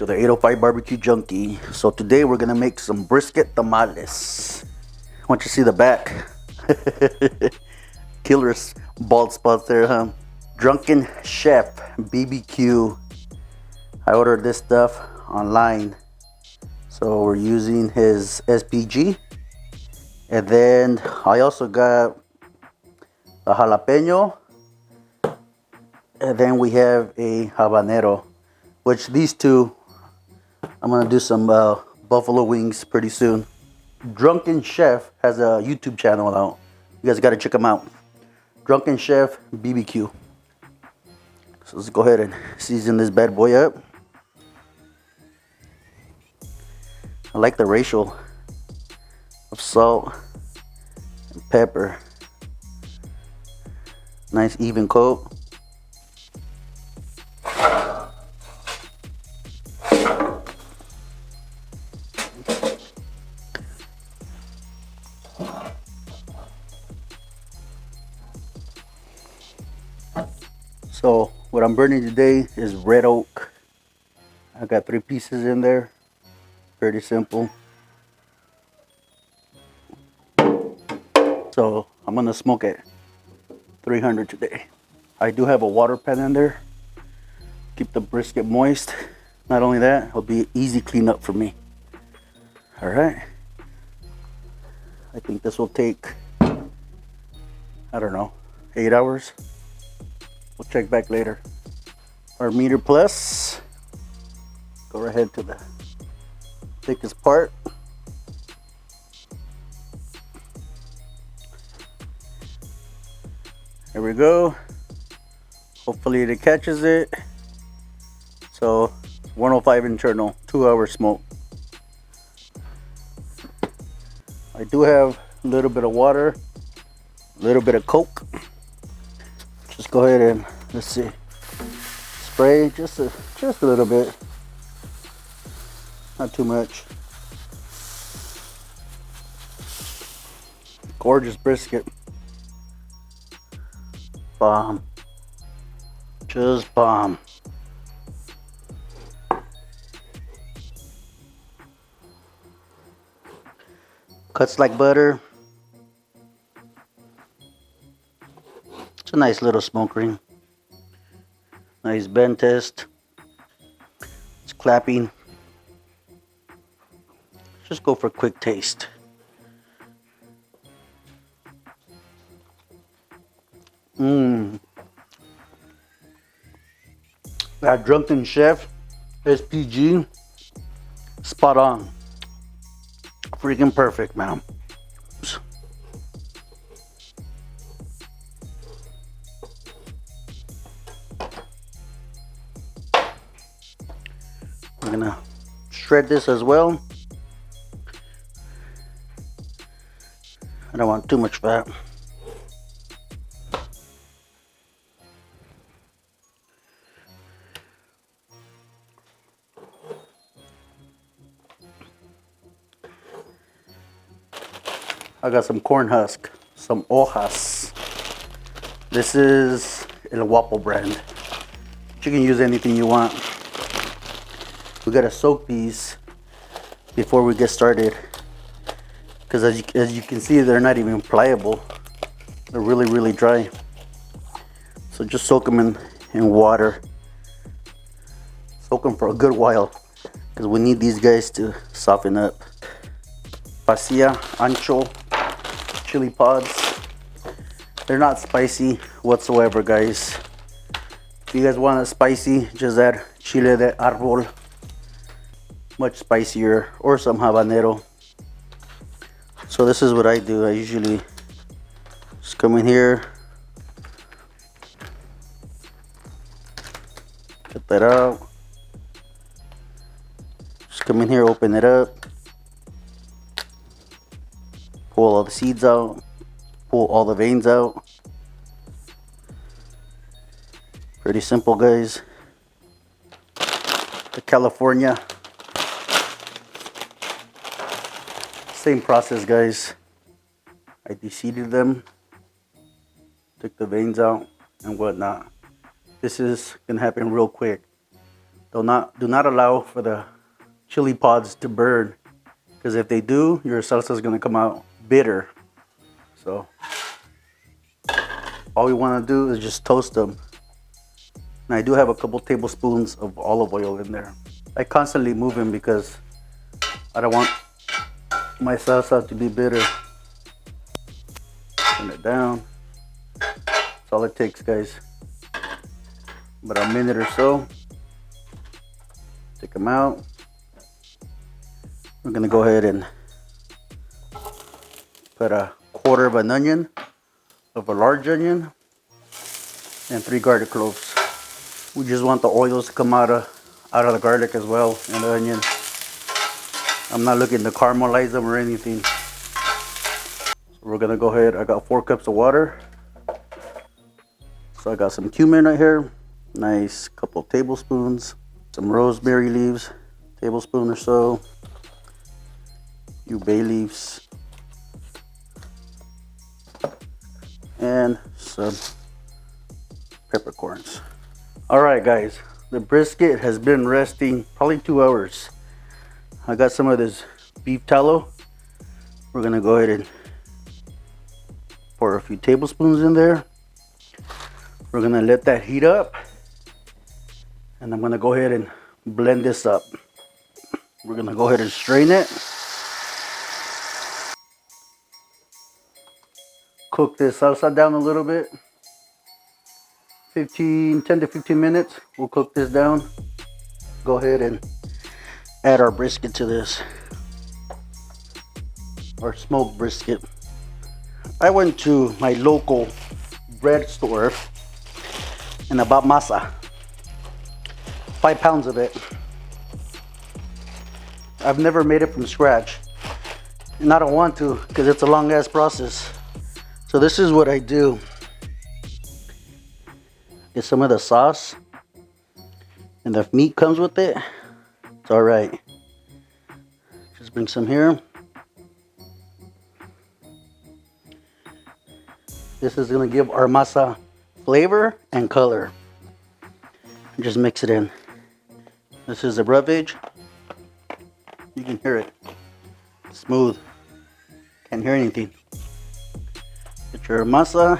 to the 805 Barbecue Junkie. So today we're gonna make some brisket tamales. I want you to see the back. Killer bald spots there, huh? Drunken Chef BBQ. I ordered this stuff online. So we're using his SPG. And then I also got a jalapeno. And then we have a habanero. Which these two, I'm gonna do some buffalo wings pretty soon. Drunken Chef has a YouTube channel now. You guys gotta check him out. Drunken Chef BBQ. So let's go ahead and season this bad boy up. I like the ratio of salt and pepper. Nice even coat. So what I'm burning today is red oak. I got 3 pieces in there. Pretty simple. So I'm gonna smoke at 300 today. I do have a water pan in there. Keep the brisket moist. Not only that, it'll be easy cleanup for me. All right. I think this will take, I don't know, 8 hours. We'll check back later. Our meter plus. Go right ahead to the thickest part. There we go. Hopefully it catches it. So 105 internal, 2 hour smoke. I do have a little bit of water, a little bit of Coke. Just go ahead and let's see. Spray just a little bit. Not too much. Gorgeous brisket. Bomb. Just bomb. Cuts like butter. It's a nice little smoke ring. Nice bend test. It's clapping. Just go for a quick taste. That Drunken Chef SPG, spot on. Freaking perfect, man. I'm gonna shred this as well. I don't want too much fat. I got some corn husk, some hojas. This is El Guapo brand. You can use anything you want. We gotta soak these before we get started, because as you can see, they're not even pliable. They're really dry. So just soak them in water. Soak them for a good while, because we need these guys to soften up. Pasilla, ancho, chili pods. They're not spicy whatsoever, guys. If you guys want it spicy, just add chile de árbol. Much spicier, or some habanero. So this is what I do. I usually just come in here, cut that out. Just come in here, open it up, pull all the seeds out, pull all the veins out. Pretty simple, guys. The California. Same process, guys. I deseeded them, took the veins out and whatnot. This is gonna happen real quick. Do not allow for the chili pods to burn, because if they do, your salsa is going to come out bitter. So all we want to do is just toast them. And I do have a couple tablespoons of olive oil in there. I constantly move them because I don't want my salsa to be bitter. Turn it down. That's all it takes, guys. About a minute or so. Take them out. We're gonna go ahead and put a quarter of an onion, of a large onion, and 3 garlic cloves. We just want the oils to come out of the garlic as well, and the onion. I'm not looking to caramelize them or anything. So we're gonna go ahead. I got 4 cups of water. So I got some cumin right here, nice couple tablespoons. Some rosemary leaves, tablespoon or so. Few bay leaves. And some peppercorns. All right, guys, the brisket has been resting probably 2 hours. I got some of this beef tallow. We're gonna go ahead and pour a few tablespoons in there. We're gonna let that heat up, and I'm gonna go ahead and blend this up. We're gonna go ahead and strain it. Cook this salsa down a little bit. 10 to 15 minutes. We'll cook this down. Go ahead and add our brisket to this. Our smoked brisket. I went to my local bread store and I bought masa. 5 pounds of it. I've never made it from scratch. And I don't want to because it's a long ass process. So this is what I do. Get some of the sauce, and the meat comes with it. It's all right. Just bring some here. This is gonna give our masa flavor and color. Just mix it in. This is the roughage. You can hear it. Smooth. Can't hear anything. Get your masa.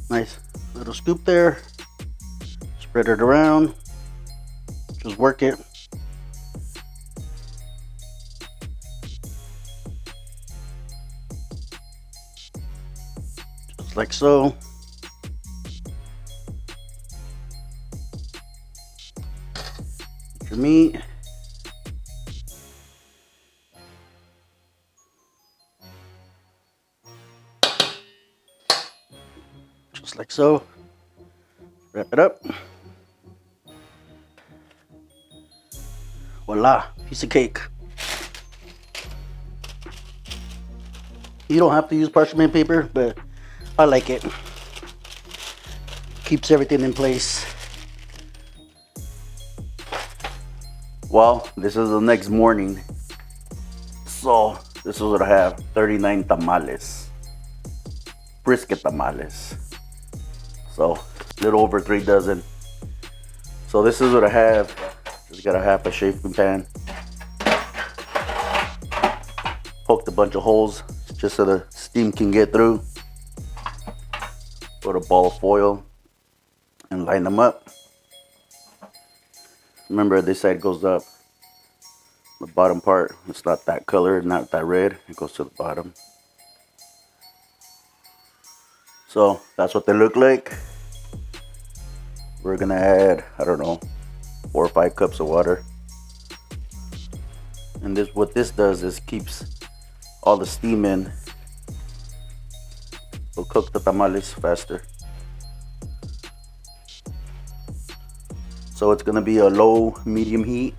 Nice little scoop there. Spread it around. Just work it. Just like so. Get your meat. Just like so. Wrap it up. Voila, piece of cake. You don't have to use parchment paper, but I like it. Keeps everything in place. Well, this is the next morning. So, this is what I have. 39 tamales. Brisket tamales. So, a little over 3 dozen. So this is what I have. Just got a half a chafing pan. Poked a bunch of holes just so the steam can get through. Put a ball of foil and line them up. Remember, this side goes up. The bottom part, it's not that color, not that red. It goes to the bottom. So that's what they look like. We're gonna add, I don't know, 4 or 5 cups of water. And this, what this does is keeps all the steam in. Will cook the tamales faster. So it's gonna be a low, medium heat.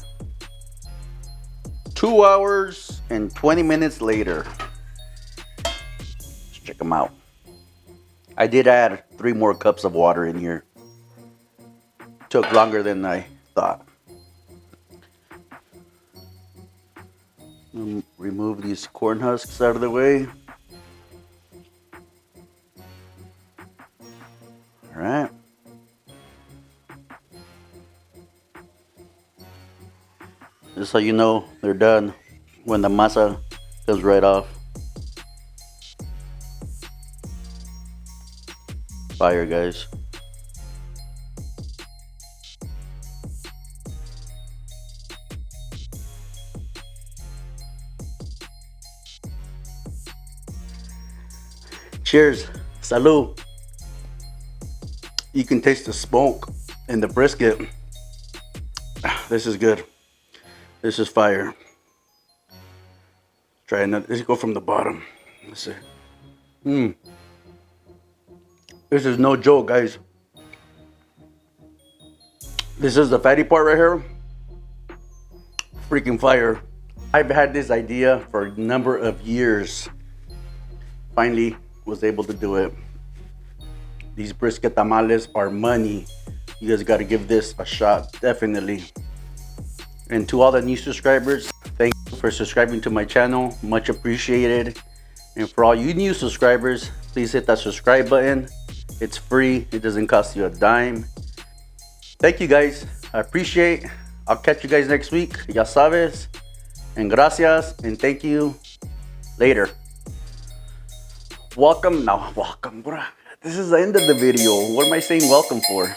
2 hours and 20 minutes later. Let's check them out. I did add 3 more cups of water in here. Took longer than I thought. Remove these corn husks out of the way. All right. This is how you know they're done, when the masa comes right off. Fire, guys. Cheers. Salud. You can taste the smoke in the brisket. This is good. This is fire. Try another. Let's go from the bottom. Let's see. This is no joke, guys. This is the fatty part right here. Freaking fire. I've had this idea for a number of years. Finally was able to do it. These brisket tamales are money. You guys got to give this a shot, definitely. And to all the new subscribers, thank you for subscribing to my channel. Much appreciated. And for all you new subscribers, please hit that subscribe button. It's free. It doesn't cost you a dime. Thank you, guys. I appreciate. I'll catch you guys next week. Ya sabes. And gracias. And thank you. Later. Welcome. Now, welcome, bro. This is the end of the video. What am I saying welcome for?